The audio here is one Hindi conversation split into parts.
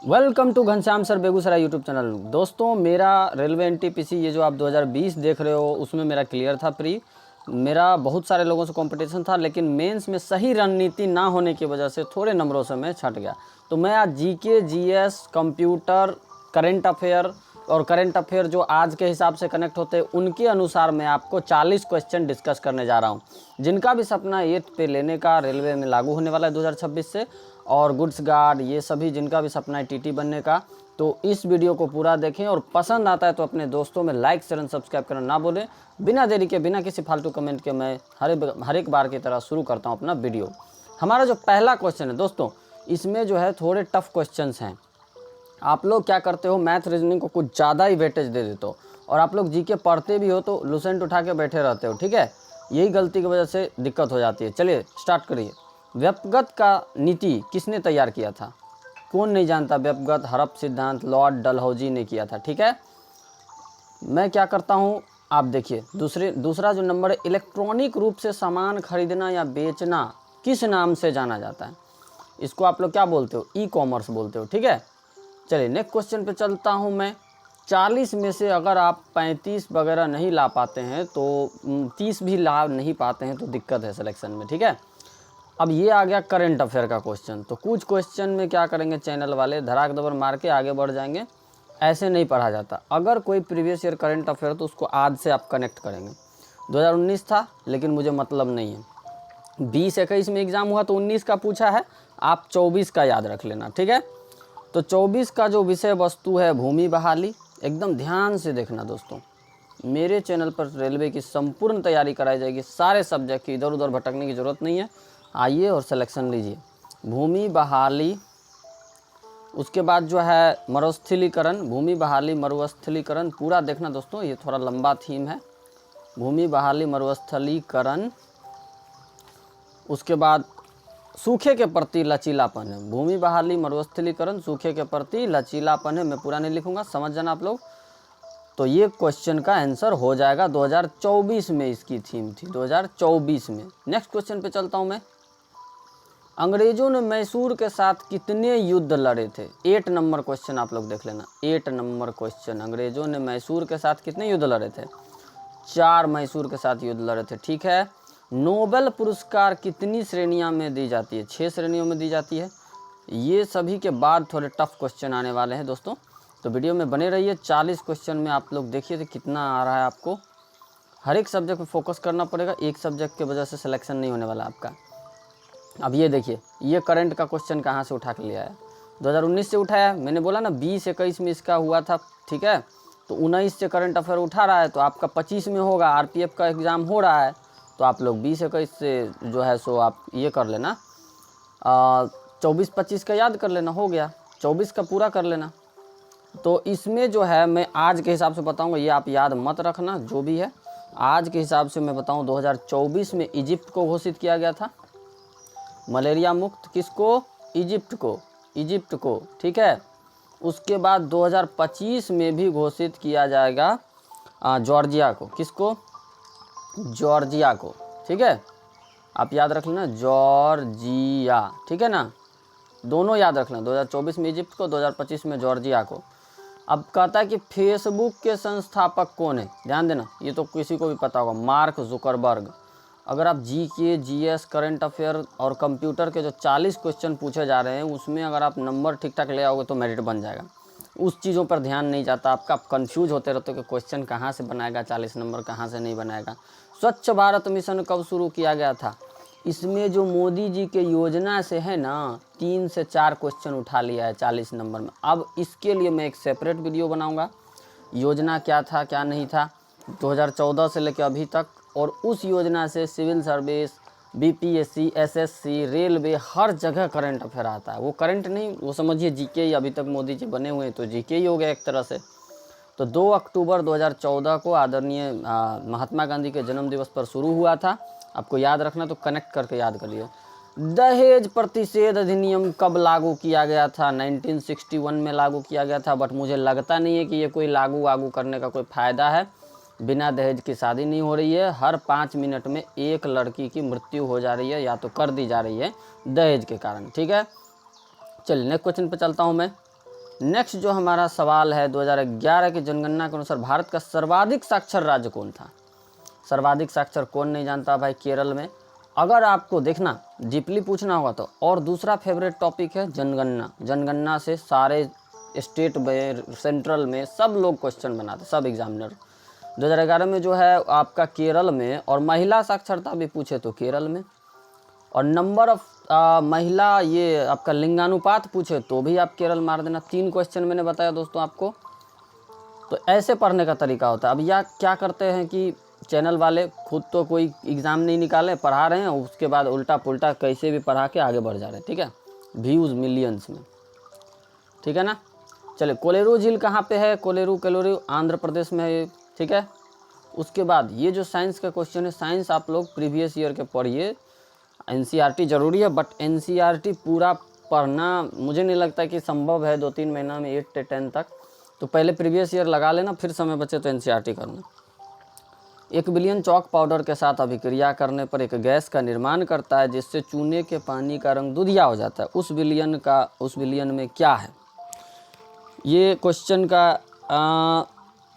Welcome to Ghanshyam sir Begusarai YouTube channel. दोस्तों, मेरा रेलवे एनटीपीसी ये जो आप 2020 देख रहे हो उसमें मेरा क्लियर था प्री। मेरा बहुत सारे लोगों से कंपटीशन था, लेकिन मेंस में सही रणनीति ना होने की वजह से थोड़े नंबरों से मैं छट गया। तो मैं आज GK, GS, computer, current affair और करंट अफेयर जो आज के हिसाब से कनेक्ट होते हैं उनके अनुसार मैं आपको 40 क्वेश्चन डिस्कस करने जा रहा हूँ, जिनका भी सपना 8th पे लेने का रेलवे में लागू होने वाला है 2026 से, और गुड्स गार्ड ये सभी जिनका भी सपना है टीटी बनने का, तो इस वीडियो को पूरा देखें और पसंद आता है तो अपने दोस्तों में लाइक शेयर एंड सब्सक्राइब करना ना भूलें। बिना देरी के, बिना किसी फालतू कमेंट के मैं हर एक बार की तरह शुरू करता हूँ अपना वीडियो। हमारा जो पहला क्वेश्चन है दोस्तों, इसमें जो है थोड़े टफ क्वेश्चंस हैं। आप लोग क्या करते हो, मैथ रीजनिंग को कुछ ज़्यादा ही वेटेज दे देते हो, और आप लोग जीके पढ़ते भी हो तो लुसेंट उठा के बैठे रहते हो। ठीक है, यही गलती की वजह से दिक्कत हो जाती है। चलिए स्टार्ट करिए। व्यक्तिगत का नीति किसने तैयार किया था? कौन नहीं जानता? व्यक्तिगत हड़प सिद्धांत लॉर्ड डलहौजी ने किया था। ठीक है, मैं क्या करता हूँ आप देखिए। दूसरा जो नंबर है, इलेक्ट्रॉनिक रूप से सामान खरीदना या बेचना किस नाम से जाना जाता है? इसको आप लोग क्या बोलते हो? ई कॉमर्स बोलते हो। ठीक है, चलिए नेक्स्ट क्वेश्चन पे चलता हूँ मैं। 40 में से अगर आप 35 वगैरह नहीं ला पाते हैं तो 30 भी ला नहीं पाते हैं तो दिक्कत है सिलेक्शन में। ठीक है, अब ये आ गया करंट अफेयर का क्वेश्चन। तो कुछ क्वेश्चन में क्या करेंगे चैनल वाले, धड़ाक दबर मार के आगे बढ़ जाएंगे। ऐसे नहीं पढ़ा जाता। अगर कोई प्रीवियस ईयर करंट अफेयर तो उसको आज से आप कनेक्ट करेंगे। 2019 था लेकिन मुझे मतलब नहीं है। 20-21 में एग्ज़ाम हुआ तो 19 का पूछा है, आप 24 का याद रख लेना। ठीक है, तो 24 का जो विषय वस्तु है भूमि बहाली। एकदम ध्यान से देखना दोस्तों, मेरे चैनल पर रेलवे की संपूर्ण तैयारी कराई जाएगी। सारे सब्जेक्ट की इधर उधर भटकने की ज़रूरत नहीं है। आइए और सिलेक्शन लीजिए। भूमि बहाली, उसके बाद जो है मरुस्थलीकरण, भूमि बहाली मरुस्थलीकरण पूरा देखना दोस्तों, ये थोड़ा लंबा थीम है। भूमि बहाली मरुस्थलीकरण, उसके बाद सूखे के प्रति लचीलापन है। भूमि बहाली मरुस्थलीकरण सूखे के प्रति लचीलापन है। मैं पूरा नहीं लिखूंगा, समझ जाना आप लोग। तो ये क्वेश्चन का आंसर हो जाएगा। 2024 में इसकी थीम थी, 2024 में। नेक्स्ट क्वेश्चन पे चलता हूँ मैं। अंग्रेजों ने मैसूर के साथ कितने युद्ध लड़े थे? 8 नंबर क्वेश्चन आप लोग देख लेना। 8 नंबर क्वेश्चन, अंग्रेजों ने मैसूर के साथ कितने युद्ध लड़े थे? 4 मैसूर के साथ युद्ध लड़े थे। ठीक है, नोबेल पुरस्कार कितनी श्रेणियों में दी जाती है? 6 श्रेणियों में दी जाती है। ये सभी के बाद थोड़े टफ क्वेश्चन आने वाले हैं दोस्तों, तो वीडियो में बने रहिए। 40 क्वेश्चन में आप लोग देखिए तो कितना आ रहा है आपको। हर एक सब्जेक्ट पे फोकस करना पड़ेगा, एक सब्जेक्ट की वजह से सिलेक्शन नहीं होने वाला आपका। अब ये देखिए, ये करंट का क्वेश्चन कहाँ से उठा के लिया है? 2019 से उठाया। मैंने बोला ना 20-21 में इसका हुआ था। ठीक है, तो 19 से करंट अफेयर उठा रहा है तो आपका 25 में होगा। आरपीएफ का एग्ज़ाम हो रहा है तो आप लोग 20-21 से जो है सो आप ये कर लेना, 24-25 का याद कर लेना, हो गया। 24 का पूरा कर लेना। तो इसमें जो है मैं आज के हिसाब से बताऊंगा, ये आप याद मत रखना जो भी है। आज के हिसाब से मैं बताऊं, 2024 में इजिप्ट को घोषित किया गया था मलेरिया मुक्त। किसको? इजिप्ट को, इजिप्ट को। ठीक है, उसके बाद 2025 में भी घोषित किया जाएगा जॉर्जिया को। किसको? जॉर्जिया को। ठीक है, आप याद रख लेना, जॉर्जिया। ठीक है ना, दोनों याद रखना, 2024 में इजिप्ट को, 2025 में जॉर्जिया को। अब कहता है कि फेसबुक के संस्थापक कौन है? ध्यान देना, ये तो किसी को भी पता होगा, मार्क जुकरबर्ग। अगर आप जीके, जीएस, करंट अफेयर और कंप्यूटर के जो 40 क्वेश्चन पूछे जा रहे हैं उसमें अगर आप नंबर ठीक ठाक ले आओगे तो मेरिट बन जाएगा। उस चीज़ों पर ध्यान नहीं जाता आपका, आप कन्फ्यूज होते रहते हो कि क्वेश्चन कहाँ से बनाएगा, 40 नंबर कहाँ से नहीं बनाएगा। स्वच्छ भारत मिशन कब शुरू किया गया था? इसमें जो मोदी जी के योजना से है ना, 3 से 4 क्वेश्चन उठा लिया है 40 नंबर में। अब इसके लिए मैं एक सेपरेट वीडियो बनाऊंगा, योजना क्या था क्या नहीं था 2014 से लेकर अभी तक, और उस योजना से civil service, BPSC, SSC, railway, हर जगह करंट अफेयर आता है। वो करंट नहीं, वो समझिए जीके ही। अभी तक मोदी जी बने हुए हैं तो जीके ही हो गया एक तरह से। तो 2 अक्टूबर 2014 को आदरणीय महात्मा गांधी के जन्म दिवस पर शुरू हुआ था। आपको याद रखना, तो कनेक्ट करके याद कर लिए। दहेज प्रतिषेध अधिनियम कब लागू किया गया था? 1961 में लागू किया गया था। बट मुझे लगता नहीं है कि ये कोई लागू करने का कोई फ़ायदा है। बिना दहेज की शादी नहीं हो रही है। हर 5 मिनट में एक लड़की की मृत्यु हो जा रही है या तो कर दी जा रही है दहेज के कारण। ठीक है, चलिए नेक्स्ट क्वेश्चन पे चलता हूँ मैं। नेक्स्ट जो हमारा सवाल है, 2011 की जनगणना के अनुसार भारत का सर्वाधिक साक्षर राज्य कौन था? सर्वाधिक साक्षर कौन नहीं जानता भाई, केरल में। अगर आपको देखना डीपली पूछना होगा तो। और दूसरा फेवरेट टॉपिक है जनगणना। जनगणना से सारे स्टेट में, सेंट्रल में सब लोग क्वेश्चन बनाते, सब एग्जामिनर। 2011 में जो है आपका केरल में, और महिला साक्षरता भी पूछे तो केरल में, और नंबर ऑफ महिला, ये आपका लिंगानुपात पूछे तो भी आप केरल मार देना। 3 क्वेश्चन मैंने बताया दोस्तों आपको। तो ऐसे पढ़ने का तरीका होता है। अब यह क्या करते हैं कि चैनल वाले खुद तो कोई एग्ज़ाम नहीं निकाले, पढ़ा रहे हैं, उसके बाद उल्टा पुल्टा कैसे भी पढ़ा के आगे बढ़ जा रहे हैं, ठीक है, व्यूज़ मिलियंस में, ठीक है ना। चलिए, कोलेरू झील कहाँ पे है? कोलेरू आंध्र प्रदेश में है, ठीक है। उसके बाद ये जो साइंस का क्वेश्चन है, साइंस आप लोग प्रीवियस ईयर के पढ़िए। एनसीईआरटी ज़रूरी है, बट एनसीईआरटी पूरा पढ़ना मुझे नहीं लगता कि संभव है 2-3 महीना में 8 से 10 तक। तो पहले प्रीवियस ईयर लगा लेना, फिर समय बचे तो एनसीईआरटी करना। 1 बिलियन चॉक पाउडर के साथ अभिक्रिया करने पर एक गैस का निर्माण करता है जिससे चूने के पानी का रंग दूधिया हो जाता है। उस बिलियन में क्या है? ये क्वेश्चन का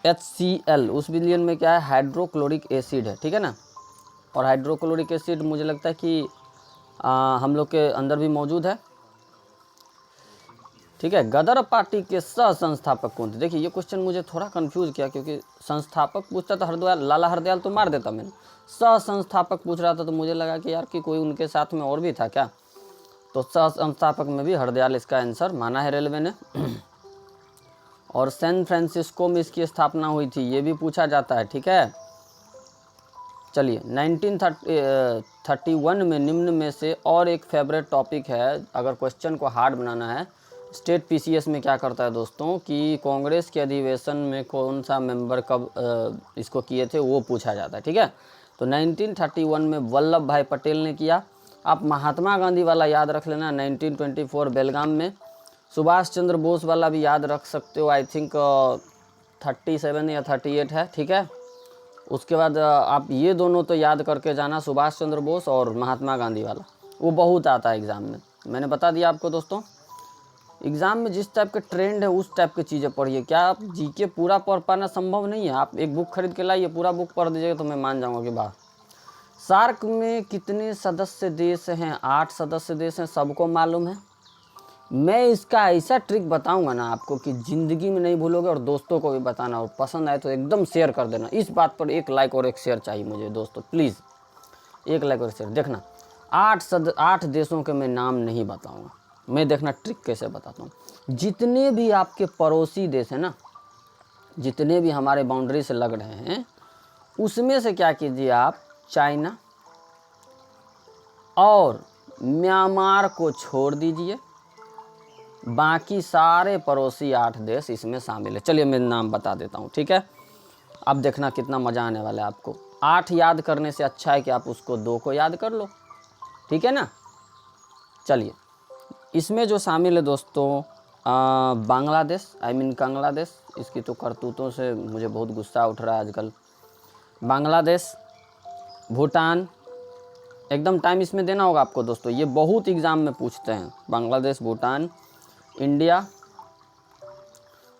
HCl, उस बिलियन में क्या है? हाइड्रोक्लोरिक एसिड है, ठीक है ना। और हाइड्रोक्लोरिक एसिड मुझे लगता है कि हम लोग के अंदर भी मौजूद है, ठीक है। गदर पार्टी के सह संस्थापक कौन थे? देखिए, ये क्वेश्चन मुझे थोड़ा कंफ्यूज किया, क्योंकि संस्थापक पूछता तो लाला हरदयाल तो मार देता मैंने। सह संस्थापक पूछ रहा था तो मुझे लगा कि यार कि कोई उनके साथ में और भी था क्या। तो सह संस्थापक में भी हरदयाल इसका आंसर माना है रेलवे ने। और सैन फ्रांसिस्को में इसकी स्थापना हुई थी, ये भी पूछा जाता है, ठीक है। चलिए, 1931 में निम्न में से और एक फेवरेट टॉपिक है, अगर क्वेश्चन को हार्ड बनाना है। स्टेट पीसीएस में क्या करता है दोस्तों कि कांग्रेस के अधिवेशन में कौन सा मेंबर कब इसको किए थे वो पूछा जाता है, ठीक है। तो 1931 में वल्लभ भाई पटेल ने किया। आप महात्मा गांधी वाला याद रख लेना, 1924 बेलगाम में। सुभाष चंद्र बोस वाला भी याद रख सकते हो, आई थिंक 37 या 38 है, ठीक है। उसके बाद आप ये दोनों तो याद करके जाना, सुभाष चंद्र बोस और महात्मा गांधी वाला, वो बहुत आता है एग्ज़ाम में। मैंने बता दिया आपको दोस्तों, एग्ज़ाम में जिस टाइप के ट्रेंड है उस टाइप की चीज़ें पढ़िए। क्या आप जीके पूरा पढ़ पाना संभव नहीं है? आप एक बुक खरीद के लाइए, पूरा बुक पढ़ दीजिएगा तो मैं मान जाऊँगा कि वाह। सार्क में कितने सदस्य देश हैं? 8 सदस्य देश हैं, सबको मालूम है। मैं इसका ऐसा ट्रिक बताऊंगा ना आपको कि ज़िंदगी में नहीं भूलोगे, और दोस्तों को भी बताना, और पसंद आए तो एकदम शेयर कर देना। इस बात पर 1 लाइक और 1 शेयर चाहिए मुझे दोस्तों, प्लीज़ 1 लाइक और शेयर। देखना, 8 देशों के मैं नाम नहीं बताऊंगा, मैं देखना ट्रिक कैसे बताता हूँ। जितने भी आपके पड़ोसी देश हैं ना, जितने भी हमारे बाउंड्री से लग रहे हैं, उसमें से क्या कीजिए आप, चाइना और म्यांमार को छोड़ दीजिए, बाकी सारे पड़ोसी 8 देश इसमें शामिल है। चलिए मैं नाम बता देता हूँ, ठीक है। अब देखना कितना मज़ा आने वाला है आपको। 8 याद करने से अच्छा है कि आप उसको 2 को याद कर लो, ठीक है ना। चलिए, इसमें जो शामिल है दोस्तों, बांग्लादेश, बांग्लादेश, इसकी तो करतूतों से मुझे बहुत गुस्सा उठ रहा है आजकल। बांग्लादेश, भूटान, एकदम टाइम इसमें देना होगा आपको दोस्तों, ये बहुत एग्ज़ाम में पूछते हैं। बांग्लादेश, भूटान, इंडिया,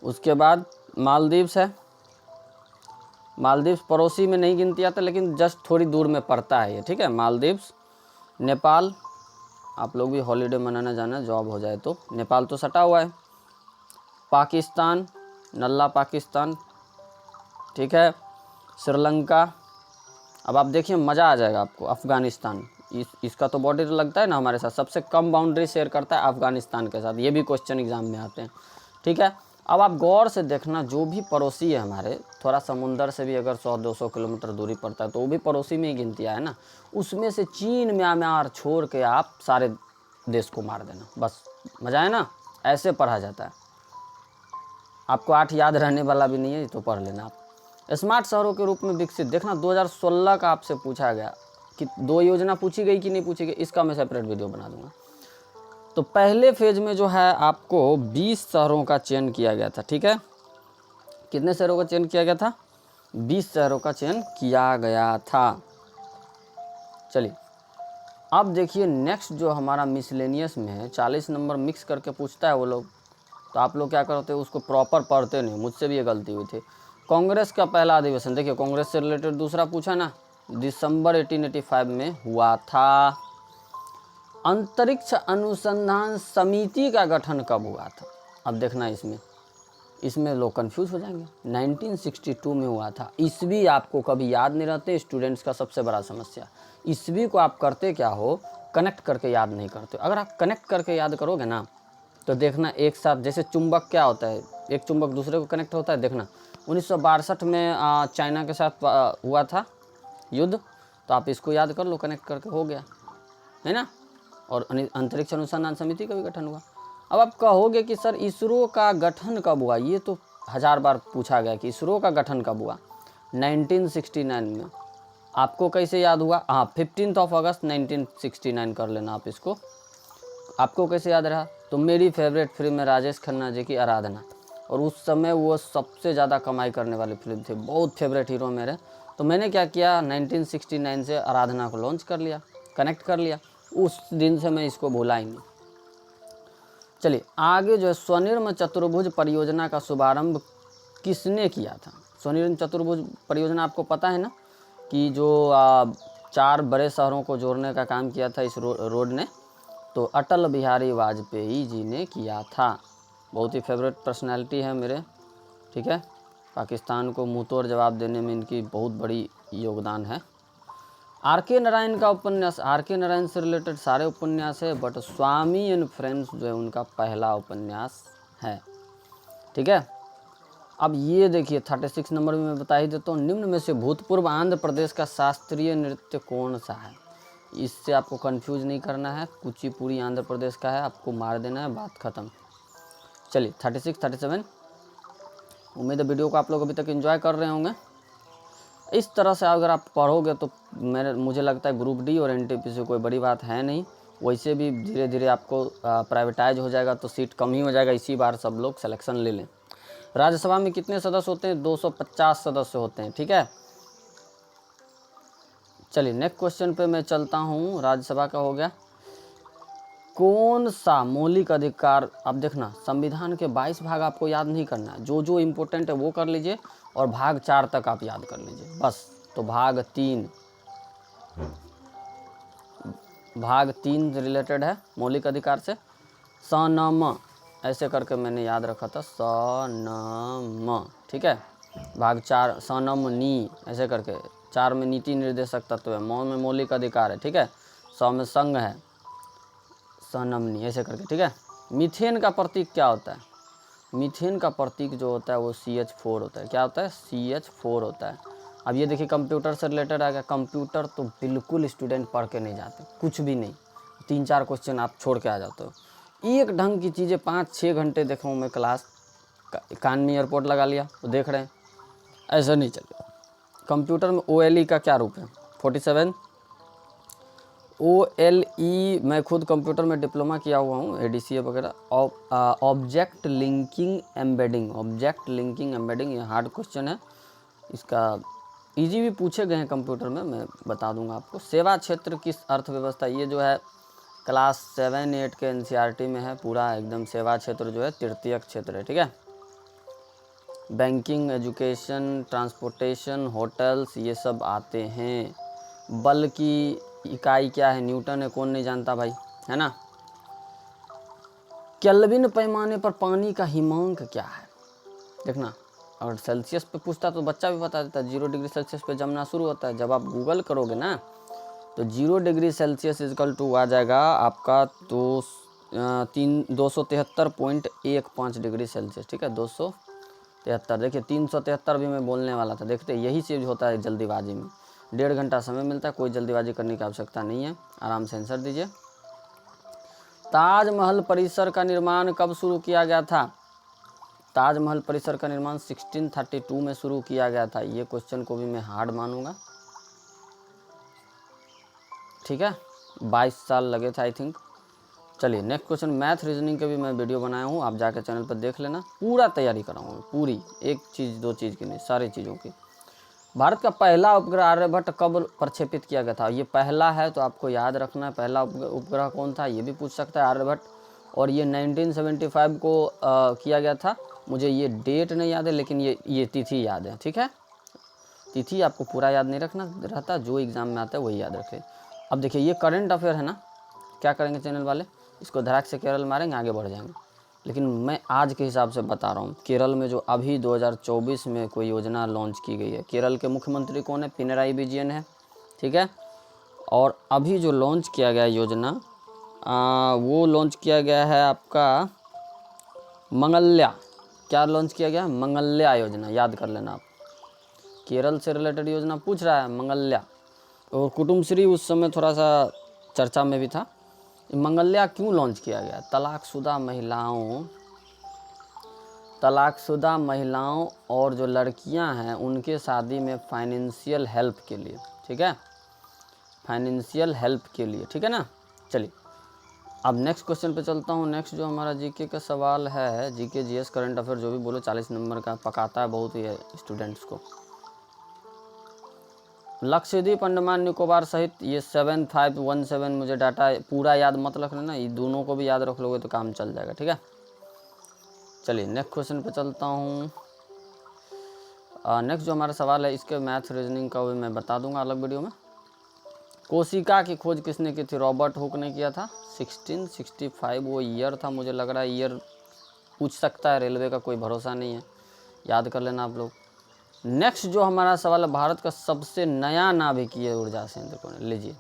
उसके बाद मालदीव्स है। मालदीव्स पड़ोसी में नहीं गिनती आता, लेकिन जस्ट थोड़ी दूर में पड़ता है ये, ठीक है। मालदीव्स, नेपाल, आप लोग भी हॉलीडे मनाना जाना, जॉब हो जाए तो। नेपाल तो सटा हुआ है। पाकिस्तान, नल्ला पाकिस्तान, ठीक है। श्रीलंका, अब आप देखिए मज़ा आ जाएगा आपको। अफ़गानिस्तान, इसका तो बॉर्डर लगता है ना हमारे साथ, सबसे कम बाउंड्री शेयर करता है अफ़गानिस्तान के साथ। ये भी क्वेश्चन एग्जाम में आते हैं, ठीक है। अब आप गौर से देखना, जो भी पड़ोसी है हमारे, थोड़ा समुंदर से भी अगर 100-200 किलोमीटर दूरी पड़ता है तो वो भी पड़ोसी में ही गिनती है ना। उसमें से चीन, म्यांमार छोड़ के आप सारे देश को मार देना, बस। मज़ा है ना, ऐसे पढ़ा जाता है। आपको 8 याद रहने वाला भी नहीं है, तो पढ़ लेना आप। स्मार्ट शहरों के रूप में विकसित, देखना 2016 का आपसे पूछा गया कि 2 योजना पूछी गई कि नहीं पूछी गई, इसका मैं सेपरेट वीडियो बना दूंगा। तो पहले फेज में जो है आपको 20 शहरों का चयन किया गया था, ठीक है। कितने शहरों का चयन किया गया था? 20 शहरों का चयन किया गया था। चलिए, अब देखिए नेक्स्ट जो हमारा मिसलेनियस में है, 40 नंबर मिक्स करके पूछता है वो लोग, तो आप लोग क्या करते हो, उसको प्रॉपर पढ़ते नहीं। मुझसे भी ये गलती हुई थी। कांग्रेस का पहला अधिवेशन, देखिए कांग्रेस से रिलेटेड दूसरा पूछा ना, दिसंबर 1885 में हुआ था। अंतरिक्ष अनुसंधान समिति का गठन कब हुआ था? अब देखना इसमें लोग कंफ्यूज हो जाएंगे। 1962 में हुआ था। ईस्वी आपको कभी याद नहीं रहते, स्टूडेंट्स का सबसे बड़ा समस्या। ईस्वी को आप करते क्या हो, कनेक्ट करके याद नहीं करते। अगर आप कनेक्ट करके याद करोगे ना तो देखना एक साथ, जैसे चुंबक क्या होता है, एक चुंबक दूसरे को कनेक्ट होता है। देखना 1962 में चाइना के साथ हुआ था युद्ध, तो आप इसको याद कर लो, कनेक्ट करके हो गया, है ना। और अंतरिक्ष अनुसंधान समिति का भी गठन हुआ। अब आप कहोगे कि सर इसरो का गठन कब हुआ? ये तो 1000 बार पूछा गया कि इसरो का गठन कब हुआ। 1969 में। आपको कैसे याद हुआ? हाँ, 15 अगस्त 1969 कर लेना आप इसको। आपको कैसे याद रहा? तो मेरी फेवरेट फिल्म है राजेश खन्ना जी की आराधना, और उस समय वो सबसे ज़्यादा कमाई करने वाली फिल्म थी, बहुत फेवरेट हीरो मेरे। तो मैंने क्या किया, 1969 से आराधना को लॉन्च कर लिया, कनेक्ट कर लिया। उस दिन से मैं इसको भूला ही नहीं। चलिए आगे जो है, स्वनिर्म चतुर्भुज परियोजना का शुभारंभ किसने किया था? स्वनिर्म चतुर्भुज परियोजना आपको पता है ना, कि जो 4 बड़े शहरों को जोड़ने का काम किया था इस रोड ने, तो अटल बिहारी वाजपेयी जी ने किया था। बहुत ही फेवरेट पर्सनालिटी है मेरे, ठीक है। पाकिस्तान को मुँह तोड़ जवाब देने में इनकी बहुत बड़ी योगदान है। आर.के. नारायण का उपन्यास, आर.के. नारायण से रिलेटेड सारे उपन्यास है, बट स्वामी एंड फ्रेंड्स जो है उनका पहला उपन्यास है, ठीक है। अब ये देखिए 36 नंबर में मैं बता ही देता हूँ, निम्न में से भूतपूर्व आंध्र प्रदेश का शास्त्रीय नृत्य कौन सा है? इससे आपको कंफ्यूज नहीं करना है, कुचिपुड़ी आंध्र प्रदेश का है, आपको मार देना है, बात खत्म। चलिए 36, 37। उम्मीद है वीडियो को आप लोग अभी तक एंजॉय कर रहे होंगे। इस तरह से अगर आप पढ़ोगे तो मुझे लगता है ग्रुप डी और एनटीपीसी कोई बड़ी बात है नहीं। वैसे भी धीरे धीरे आपको प्राइवेटाइज हो जाएगा तो सीट कम ही हो जाएगा, इसी बार सब लोग सिलेक्शन ले लें। राज्यसभा में कितने सदस्य होते हैं? 250 सदस्य होते हैं, ठीक है। चलिए नेक्स्ट क्वेश्चन पे मैं चलता हूँ। राज्यसभा का हो गया। कौन सा मौलिक अधिकार, अब देखना संविधान के 22 भाग आपको याद नहीं करना है, जो जो इम्पोर्टेंट है वो कर लीजिए, और भाग 4 तक आप याद कर लीजिए बस। तो भाग 3 रिलेटेड है मौलिक अधिकार से। सनम ऐसे करके मैंने याद रखा था, सनम, ठीक है। भाग 4 सनम नी ऐसे करके, 4 में नीति निर्देशक तत्व है, मौ में मौलिक अधिकार है, ठीक है। 100 में संघ है, सनमनी ऐसे करके, ठीक है। मीथेन का प्रतीक क्या होता है? मीथेन का प्रतीक जो होता है वो CH4 होता है। क्या होता है? CH4 होता है। अब ये देखिए कंप्यूटर से रिलेटेड आ गया। कंप्यूटर तो बिल्कुल स्टूडेंट पढ़ के नहीं जाते, कुछ भी नहीं, 3-4 क्वेश्चन आप छोड़ के आ जाते हो। एक ढंग की चीज़ें 5-6 घंटे देखा हूँ मैं क्लास, कान में एयरपोर्ट लगा लिया तो देख रहे हैं, ऐसा नहीं चलेगा। कंप्यूटर में OLE का क्या रूप है? 47 OLE, मैं खुद कंप्यूटर में डिप्लोमा किया हुआ हूँ, ADCA वगैरह। Object linking embedding, object linking embedding, ये हार्ड क्वेश्चन है, इसका इजी भी पूछे गए हैं कंप्यूटर में, मैं बता दूंगा आपको। सेवा क्षेत्र किस अर्थव्यवस्था, ये जो है क्लास 7-8 के NCERT में है पूरा एकदम। सेवा क्षेत्र जो है तृतीयक क्षेत्र है, ठीक है। बैंकिंग, एजुकेशन, ट्रांसपोर्टेशन, होटल्स, ये सब आते हैं। बल की इकाई क्या है? न्यूटन है, कौन नहीं जानता भाई, है ना। केल्विन पैमाने पर पानी का हिमांक क्या है? देखना, अगर सेल्सियस पे पूछता तो बच्चा भी बता देता, 0 डिग्री सेल्सियस पे जमना शुरू होता है। जब आप गूगल करोगे ना तो 0 डिग्री सेल्सियस इजकल टू आ जाएगा आपका 273.15 डिग्री सेल्सियस, ठीक है। 273, देखिए 373 भी मैं बोलने वाला था, देखते यही चीज़ होता है जल्दीबाजी में। 1.5 घंटा समय मिलता है, कोई जल्दीबाजी करने की आवश्यकता नहीं है, आराम से आंसर दीजिए। ताजमहल परिसर का निर्माण कब शुरू किया गया था? ताजमहल परिसर का निर्माण 1632 में शुरू किया गया था। ये क्वेश्चन को भी मैं हार्ड मानूंगा, ठीक है। 22 साल लगे थे आई थिंक। चलिए नेक्स्ट क्वेश्चन, मैथ रीजनिंग के भी मैं वीडियो बनाया हूँ, आप जाके चैनल पर देख लेना, पूरा तैयारी कराऊंगा, पूरी, एक चीज़ 2 चीज़ की नहीं, सारी चीज़ों की। भारत का पहला उपग्रह आर्यभट्ट कब प्रक्षेपित किया गया था? ये पहला है तो आपको याद रखना है, पहला उपग्रह कौन था ये भी पूछ सकता है, आर्यभट्ट। और ये 1975 को किया गया था। मुझे ये डेट नहीं याद है, लेकिन ये तिथि याद है। ठीक है, तिथि आपको पूरा याद नहीं रखना रहता, जो एग्ज़ाम में आता है वही याद रखें। अब देखिए ये करंट अफेयर है ना, क्या करेंगे चैनल वाले, इसको धड़ाक से केरल मारेंगे, आगे बढ़ जाएंगे। लेकिन मैं आज के हिसाब से बता रहा हूँ, केरल में जो अभी 2024 में कोई योजना लॉन्च की गई है, केरल के मुख्यमंत्री कौन है, पिनराई विजयन है। ठीक है, और अभी जो लॉन्च किया गया योजना वो लॉन्च किया गया है आपका मंगल्या। क्या लॉन्च किया गया, मंगल्या योजना, याद कर लेना आप। केरल से रिलेटेड योजना पूछ रहा है, मंगल्या। और कुटुम्बश्री उस समय थोड़ा सा चर्चा में भी था। मंगल्या क्यों लॉन्च किया गया, तलाकशुदा महिलाओं और जो लड़कियां हैं उनके शादी में फाइनेंशियल हेल्प के लिए। ठीक है, फाइनेंशियल हेल्प के लिए। ठीक है ना, चलिए अब नेक्स्ट क्वेश्चन पे चलता हूँ। नेक्स्ट जो हमारा जीके का सवाल है, जीके जीएस करंट अफेयर जो भी बोलो, 40 नंबर का पकाता है बहुत ही स्टूडेंट्स को। लक्षद्वीप, अंडमान निकोबार सहित ये 7517 मुझे डाटा पूरा याद मत रख लेना, ये दोनों को भी याद रख लोगे तो काम चल जाएगा। ठीक है, चलिए नेक्स्ट क्वेश्चन पे चलता हूँ। नेक्स्ट जो हमारा सवाल है, इसके मैथ रीजनिंग का भी मैं बता दूंगा अलग वीडियो में। कोशिका की खोज किसने की थी, रॉबर्ट हुक ने किया था। 1665 वो ईयर था, मुझे लग रहा है ईयर पूछ सकता है, रेलवे का कोई भरोसा नहीं है, याद कर लेना आप लोग। नेक्स्ट जो हमारा सवाल है, भारत का सबसे नया नाभिकीय ऊर्जा संयंत्र कौन है। लीजिए,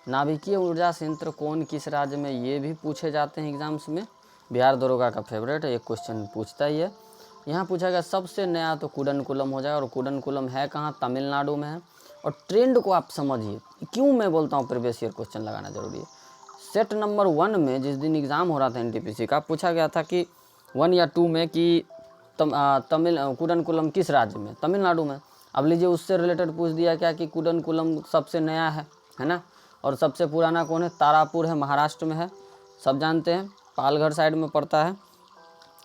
नाभिकीय ऊर्जा संयंत्र कौन किस राज्य में, ये भी पूछे जाते हैं एग्जाम्स में। बिहार दरोगा का फेवरेट है, एक क्वेश्चन पूछता ही है। यहाँ पूछा गया सबसे नया, तो कुडनकुलम हो जाएगा, और कुडनकुलम है कहाँ, तमिलनाडु में है। और ट्रेंड को आप समझिए, क्यों मैं बोलता हूँ प्रीवियस ईयर क्वेश्चन लगाना जरूरी है। सेट नंबर 1 में जिस दिन एग्ज़ाम हो रहा था एनटीपीसी का, पूछा गया था कि 1 या 2 में कि कुडनकुलम किस राज्य में, तमिलनाडु में। अब लीजिए उससे रिलेटेड पूछ दिया क्या कि कुडनकुलम सबसे नया है ना, और सबसे पुराना कौन है, तारापुर है, महाराष्ट्र में है, सब जानते हैं, पालघर साइड में पड़ता है।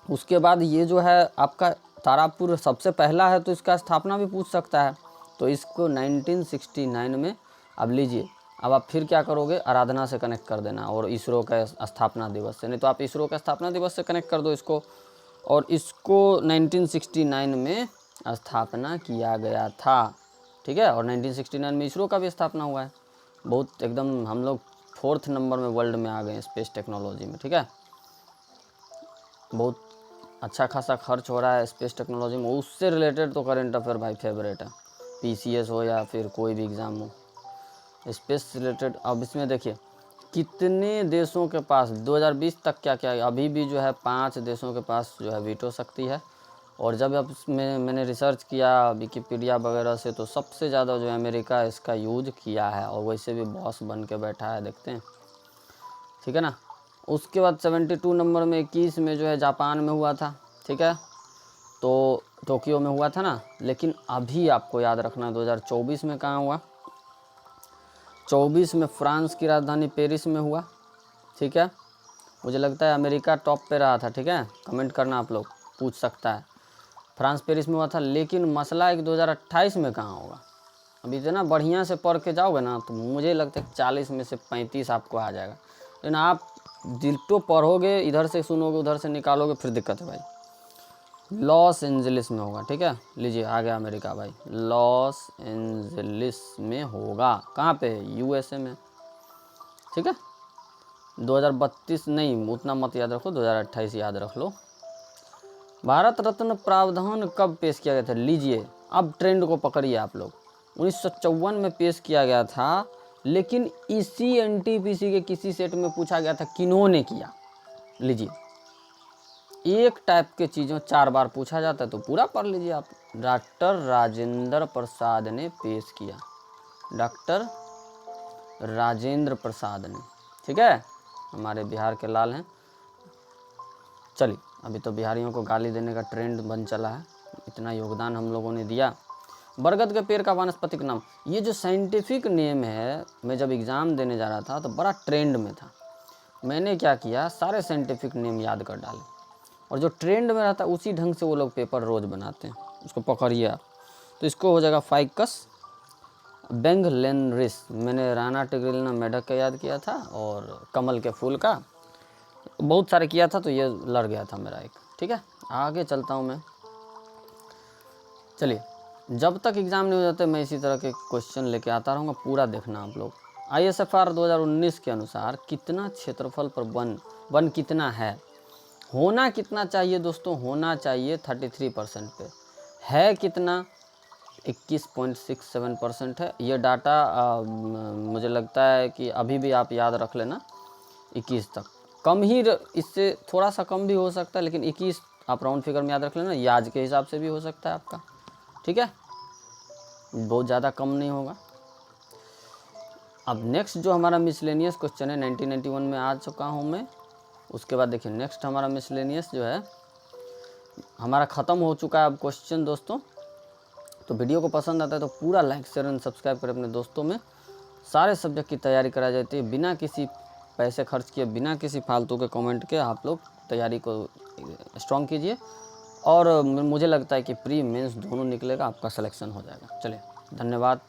उसके बाद ये जो है आपका तारापुर सबसे पहला है, तो इसका स्थापना भी पूछ सकता है, तो इसको 1969 में। अब लीजिए, अब आप फिर क्या करोगे, आराधना से कनेक्ट कर देना और इसरो का स्थापना दिवस से, नहीं तो आप इसरो का स्थापना दिवस से कनेक्ट कर दो इसको। और इसको 1969 में स्थापना किया गया था। ठीक है, और 1969 में इसरो का भी स्थापना हुआ है। बहुत एकदम हम लोग 4th नंबर में वर्ल्ड में आ गए स्पेस टेक्नोलॉजी में। ठीक है, बहुत अच्छा खासा खर्च हो रहा है स्पेस टेक्नोलॉजी में, उससे रिलेटेड तो करंट अफेयर भाई फेवरेट है, पीसीएस हो या फिर कोई भी एग्ज़ाम हो, स्पेस रिलेटेड। अब इसमें देखिए कितने देशों के पास 2020 तक क्या क्या, अभी भी जो है 5 देशों के पास जो है वीटो शक्ति है। और जब अब इसमें मैंने रिसर्च किया विकिपीडिया वगैरह से, तो सबसे ज़्यादा जो है अमेरिका इसका यूज किया है, और वैसे भी बॉस बन के बैठा है, देखते हैं। ठीक है ना, उसके बाद 72 नंबर में 21 में जो है जापान में हुआ था। ठीक है, तो टोक्यो में हुआ था ना। लेकिन अभी आपको याद रखना 2024 में कहाँ हुआ, 24 में फ्रांस की राजधानी पेरिस में हुआ। ठीक है, मुझे लगता है अमेरिका टॉप पे रहा था। ठीक है, कमेंट करना आप लोग, पूछ सकता है। फ्रांस पेरिस में हुआ था, लेकिन मसला एक 2028 में कहाँ होगा। अभी इतना बढ़िया से पढ़ के जाओगे ना, तो मुझे लगता है 40 में से 35 आपको आ जाएगा। लेकिन आप डिट्टो पढ़ोगे, इधर से सुनोगे उधर से निकालोगे, फिर दिक्कत है भाई। लॉस एंजलिस में होगा। ठीक है, लीजिए आ गया अमेरिका भाई, लॉस एंजलिस में होगा। कहाँ पे, यूएसए में। ठीक है, 2032 नहीं, उतना मत याद रखो, 2028 याद रख लो। भारत रत्न प्रावधान कब पेश किया गया था, लीजिए अब ट्रेंड को पकड़िए आप लोग। 1954 में पेश किया गया था, लेकिन इसी एनटीपीसी के किसी सेट में पूछा गया था किन्होंने किया। लीजिए, एक टाइप के चीज़ों 4 बार पूछा जाता है तो पूरा पढ़ लीजिए आप। डॉक्टर राजेंद्र प्रसाद ने पेश किया, डॉक्टर राजेंद्र प्रसाद ने। ठीक है, हमारे बिहार के लाल हैं। चलिए, अभी तो बिहारियों को गाली देने का ट्रेंड बन चला है, इतना योगदान हम लोगों ने दिया। बरगद के पेड़ का वानस्पतिक नाम, ये जो साइंटिफिक नेम है, मैं जब एग्ज़ाम देने जा रहा था तो बड़ा ट्रेंड में था। मैंने क्या किया, सारे साइंटिफिक नेम याद कर डाले, और जो ट्रेंड में रहता है उसी ढंग से वो लोग पेपर रोज़ बनाते हैं, उसको पकड़िए आप। तो इसको हो जाएगा फाइकस बेंगलेनरिस। मैंने राना टिग्रिलिना मेढक का याद किया था, और कमल के फूल का, बहुत सारे किया था तो ये लड़ गया था मेरा एक। ठीक है, आगे चलता हूँ मैं। चलिए, जब तक एग्ज़ाम नहीं हो जाते मैं इसी तरह के क्वेश्चन लेके आता रहूँगा, पूरा देखना आप लोग। ISFR 2019 के अनुसार कितना क्षेत्रफल पर वन कितना होना कितना चाहिए दोस्तों? होना चाहिए 33% पे। है कितना? 21.67% है। ये डाटा मुझे लगता है कि अभी भी आप याद रख लेना, 21 तक। कम ही, इससे थोड़ा सा कम भी हो सकता है, लेकिन 21 आप राउंड फिगर में याद रख लेना। याज के हिसाब से भी हो सकता है आपका, ठीक है, बहुत ज़्यादा कम नहीं होगा। अब नेक्स्ट जो हमारा मिसलेनियस क्वेश्चन है 1991 में आ चुका हूँ मैं। उसके बाद देखिए नेक्स्ट हमारा मिसलेनियस जो है हमारा ख़त्म हो चुका है अब क्वेश्चन दोस्तों। तो वीडियो को पसंद आता है तो पूरा लाइक शेयर एंड सब्सक्राइब करें अपने दोस्तों में। सारे सब्जेक्ट की तैयारी कराई जाती है बिना किसी पैसे खर्च किए, बिना किसी फालतू के कमेंट के। आप लोग तैयारी को स्ट्रॉन्ग कीजिए और मुझे लगता है कि प्री मेंस दोनों निकलेगा, आपका सिलेक्शन हो जाएगा। चलिए, धन्यवाद।